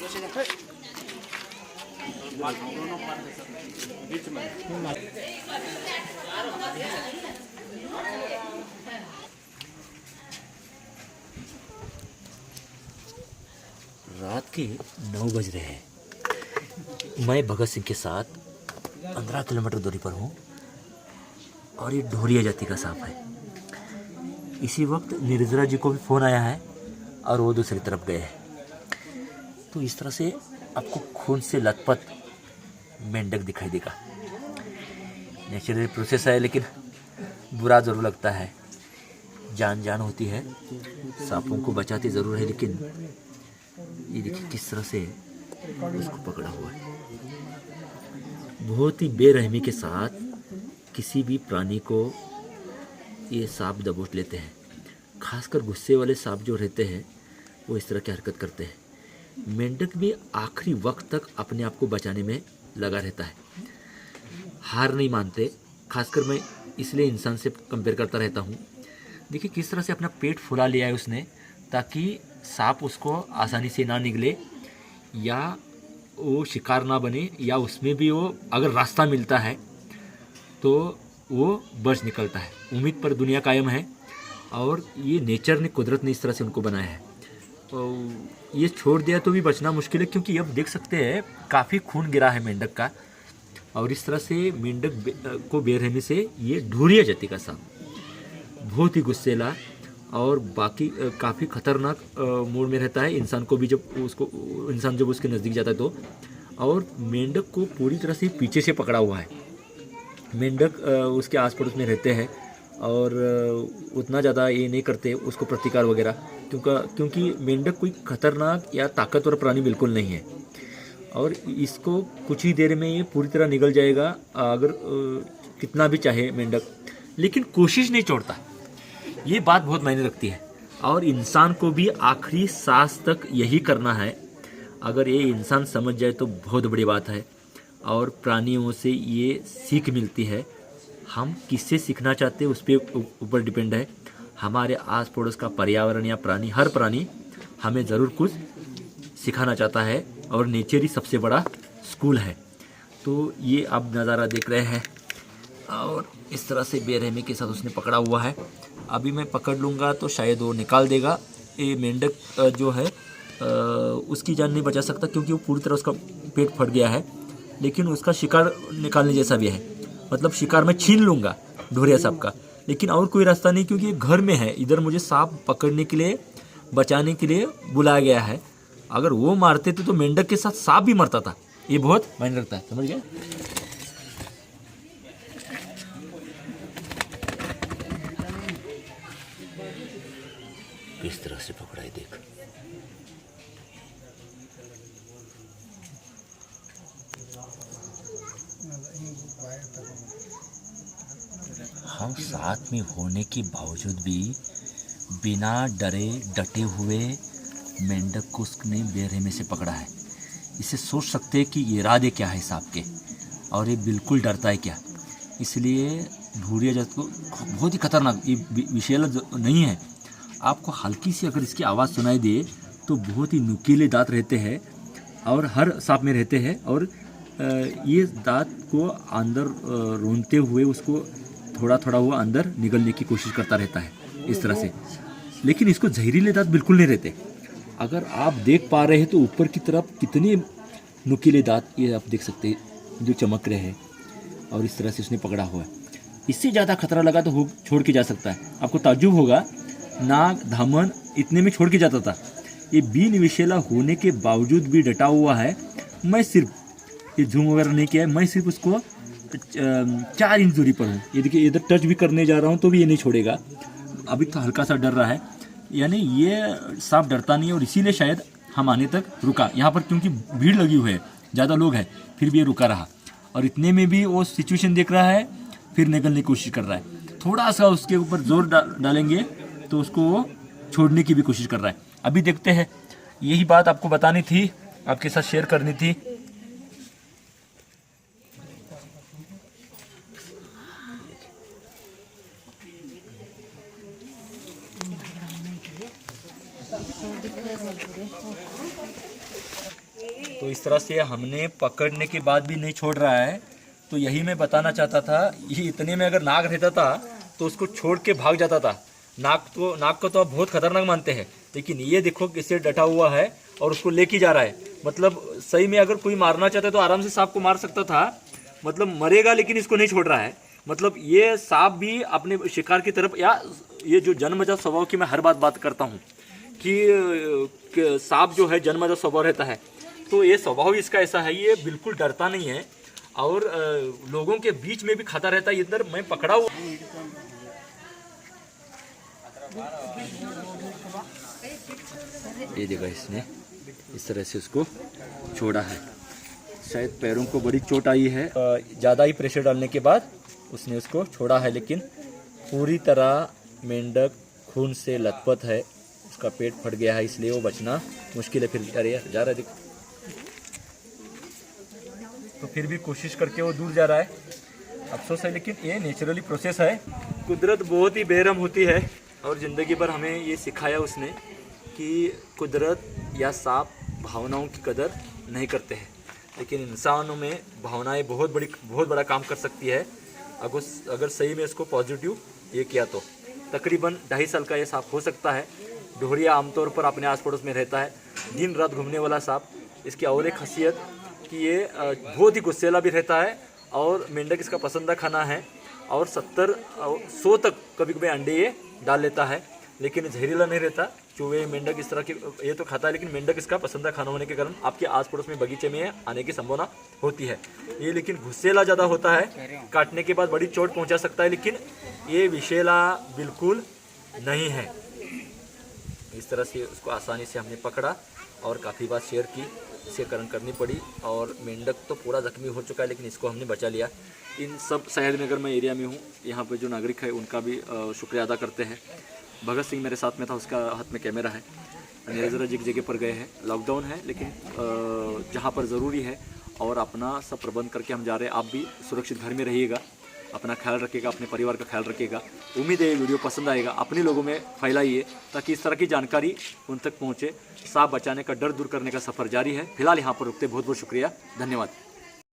रात के 9 बज रहे हैं। मैं भगत सिंह के साथ 15 किलोमीटर दूरी पर हूँ और ये ढोरिया जाति का सांप है। इसी वक्त निर्जरा जी को भी फ़ोन आया है और वो दूसरी तरफ गए हैं। तो इस तरह से आपको खून से लथपथ मेंढक दिखाई देगा। नेचुरल प्रोसेस है, लेकिन बुरा ज़रूर लगता है। जान होती है, सांपों को बचाती ज़रूर है, लेकिन ये देखिए किस तरह से उसको पकड़ा हुआ है। बहुत ही बेरहमी के साथ किसी भी प्राणी को ये सांप दबोच लेते हैं। खासकर गुस्से वाले सांप जो रहते हैं वो इस तरह की हरकत करते हैं। मेंढक भी आखिरी वक्त तक अपने आप को बचाने में लगा रहता है, हार नहीं मानते। खासकर मैं इसलिए इंसान से कंपेयर करता रहता हूँ। देखिए किस तरह से अपना पेट फुला लिया है उसने, ताकि सांप उसको आसानी से ना निगले या वो शिकार ना बने, या उसमें भी वो अगर रास्ता मिलता है तो वो बच निकलता है। उम्मीद पर दुनिया कायम है और ये नेचर ने, कुदरत ने इस तरह से उनको बनाया है। तो ये छोड़ दिया तो भी बचना मुश्किल है, क्योंकि अब देख सकते हैं काफ़ी खून गिरा है मेंढक का। और इस तरह से मेंढक को बेरहमी से ये ढोरिया जाति का सांप बहुत ही गुस्सेला और बाकी काफ़ी खतरनाक मोड में रहता है। इंसान को भी इंसान जब उसके नज़दीक जाता है तो, और मेंढक को पूरी तरह से पीछे से पकड़ा हुआ है। मेंढक उसके आस पड़ोस में रहते हैं और उतना ज़्यादा ये नहीं करते उसको प्रतिकार वगैरह, क्योंकि मेंढक कोई खतरनाक या ताकतवर प्राणी बिल्कुल नहीं है। और इसको कुछ ही देर में ये पूरी तरह निगल जाएगा अगर कितना भी चाहे मेंढक, लेकिन कोशिश नहीं छोड़ता। ये बात बहुत मायने रखती है। और इंसान को भी आखिरी सांस तक यही करना है। अगर ये इंसान समझ जाए तो बहुत बड़ी बात है। और प्राणियों से ये सीख मिलती है। हम किससे सीखना चाहते हैं उस पर ऊपर डिपेंड है। हमारे आस पड़ोस का पर्यावरण या प्राणी, हर प्राणी हमें ज़रूर कुछ सिखाना चाहता है, और नेचर ही सबसे बड़ा स्कूल है। तो ये आप नज़ारा देख रहे हैं और इस तरह से बेरहमी के साथ उसने पकड़ा हुआ है। अभी मैं पकड़ लूँगा तो शायद वो निकाल देगा। ये मेंढक जो है उसकी जान नहीं बचा सकता, क्योंकि वो पूरी तरह उसका पेट फट गया है। लेकिन उसका शिकार निकालने जैसा भी है, मतलब शिकार मैं छीन लूँगा ढोरिया सांप का, लेकिन और कोई रास्ता नहीं, क्योंकि ये घर में है। इधर मुझे सांप पकड़ने के लिए, बचाने के लिए बुलाया गया है। अगर वो मारते थे तो मेंढक के साथ सांप भी मरता था। ये बहुत मायने रखता है, समझ गए? किस तरह से पकड़ा है देख। हम साथ में होने के बावजूद भी बिना डरे डटे हुए मेंढक को उसने बेरहमी से पकड़ा है। इसे सोच सकते हैं कि ये इरादे क्या है सांप के, और ये बिल्कुल डरता है क्या। इसलिए ढोरिया जात को बहुत ही खतरनाक, ये विषैला नहीं है। आपको हल्की सी अगर इसकी आवाज़ सुनाई दे तो बहुत ही नुकीले दांत रहते हैं, और हर सांप में रहते हैं। और ये दांत को अंदर रोनते हुए उसको थोड़ा थोड़ा वो अंदर निगलने की कोशिश करता रहता है इस तरह से। लेकिन इसको जहरीले दांत बिल्कुल नहीं रहते। अगर आप देख पा रहे हैं तो ऊपर की तरफ कितने नुकीले दांत ये आप देख सकते हैं जो चमक रहे हैं, और इस तरह से उसने पकड़ा हुआ है। इससे ज़्यादा खतरा लगा तो छोड़ के जा सकता है। आपको ताज्जुब होगा, नाक धामन इतने में छोड़ के जाता था। ये बिन विषैला होने के बावजूद भी डटा हुआ है। मैं सिर्फ ये झूम वगैरह नहीं किया है, मैं सिर्फ उसको 4 इंच दूरी पर हूँ। ये देखिए इधर टच भी करने जा रहा हूँ तो भी ये नहीं छोड़ेगा। अभी तो हल्का सा डर रहा है, यानी ये सांप डरता नहीं है, और इसीलिए शायद हम आने तक रुका यहाँ पर, क्योंकि भीड़ लगी हुई है, ज़्यादा लोग हैं, फिर भी ये रुका रहा। और इतने में भी वो सिचुएशन देख रहा है, फिर निकलने की कोशिश कर रहा है। थोड़ा सा उसके ऊपर जोर डालेंगे तो उसको वो छोड़ने की भी कोशिश कर रहा है। अभी देखते हैं, यही बात आपको बतानी थी, आपके साथ शेयर करनी थी। तो इस तरह से हमने पकड़ने के बाद भी नहीं छोड़ रहा है। तो यही मैं बताना चाहता था, ये इतने में अगर नाग रहता था तो उसको छोड़ के भाग जाता था। नाग को तो आप बहुत खतरनाक मानते हैं, लेकिन ये देखो किससे डटा हुआ है और उसको लेके जा रहा है। मतलब सही में अगर कोई मारना चाहता तो आराम से सांप को मार सकता था, मतलब मरेगा, लेकिन इसको नहीं छोड़ रहा है। मतलब ये सांप भी अपने शिकार की तरफ, या ये जो जन्मजात स्वभाव की मैं हर बात करता हूँ कि सांप जो है जन्मजात स्वभाव रहता है, तो ये स्वभाव इसका ऐसा है, ये बिल्कुल डरता नहीं है और लोगों के बीच में भी खाता रहता है। इधर मैं पकड़ा हुआ, ये देखा इसने इस तरह से उसको छोड़ा है। शायद पैरों को बड़ी चोट आई है, ज़्यादा ही प्रेशर डालने के बाद उसने उसको छोड़ा है, लेकिन पूरी तरह मेंढक खून से लथपथ है, उसका पेट फट गया है, इसलिए वो बचना मुश्किल है। फिर अरे यार जा रहा है देख, तो फिर भी कोशिश करके वो दूर जा रहा है, अफसोस है, लेकिन ये नेचुरली प्रोसेस है। कुदरत बहुत ही बेरहम होती है और ज़िंदगी भर हमें ये सिखाया उसने कि कुदरत या सांप भावनाओं की कदर नहीं करते हैं, लेकिन इंसानों में भावनाएं बहुत बड़ा काम कर सकती है अगर सही में इसको पॉजिटिव ये किया तो। तकरीबन 2.5 साल का ये सांप हो सकता है। डोहरिया आमतौर पर अपने आस पड़ोस में रहता है, दिन रात घूमने वाला सांप। इसकी और एक खासियत कि ये बहुत ही गुस्सेला भी रहता है और मेंढक इसका पसंदीदा खाना है और 70-100 तक कभी कभी अंडे ये डाल लेता है, लेकिन जहरीला नहीं रहता। चूहे मेंढक इस तरह के ये तो खाता है, लेकिन मेंढक इसका पसंदीदा खाना होने के कारण आपके आस पड़ोस में बगीचे में आने की संभावना होती है। ये लेकिन गुस्सेला ज़्यादा होता है, काटने के बाद बड़ी चोट पहुंचा सकता है, लेकिन ये विषैला बिल्कुल नहीं है। इस तरह से उसको आसानी से हमने पकड़ा और काफ़ी बार शेयर की, इसे करण करनी पड़ी और मेंढक तो पूरा जख्मी हो चुका है, लेकिन इसको हमने बचा लिया। इन सब शहर नगर में एरिया में हूँ, यहाँ पे जो नागरिक है उनका भी शुक्रिया अदा करते हैं। भगत सिंह मेरे साथ में था, उसका हाथ में कैमरा है। नीरज जी की जगह पर गए हैं, लॉकडाउन है, लेकिन जहाँ पर ज़रूरी है और अपना सब प्रबंध करके हम जा रहे हैं। आप भी सुरक्षित घर में रहिएगा, अपना ख्याल रखिएगा, अपने परिवार का ख्याल रखिएगा। उम्मीद है ये वीडियो पसंद आएगा, अपने लोगों में फैलाइए ताकि इस तरह की जानकारी उन तक पहुँचे। सांप बचाने का डर दूर करने का सफ़र जारी है। फिलहाल यहाँ पर रुकते, बहुत बहुत शुक्रिया, धन्यवाद।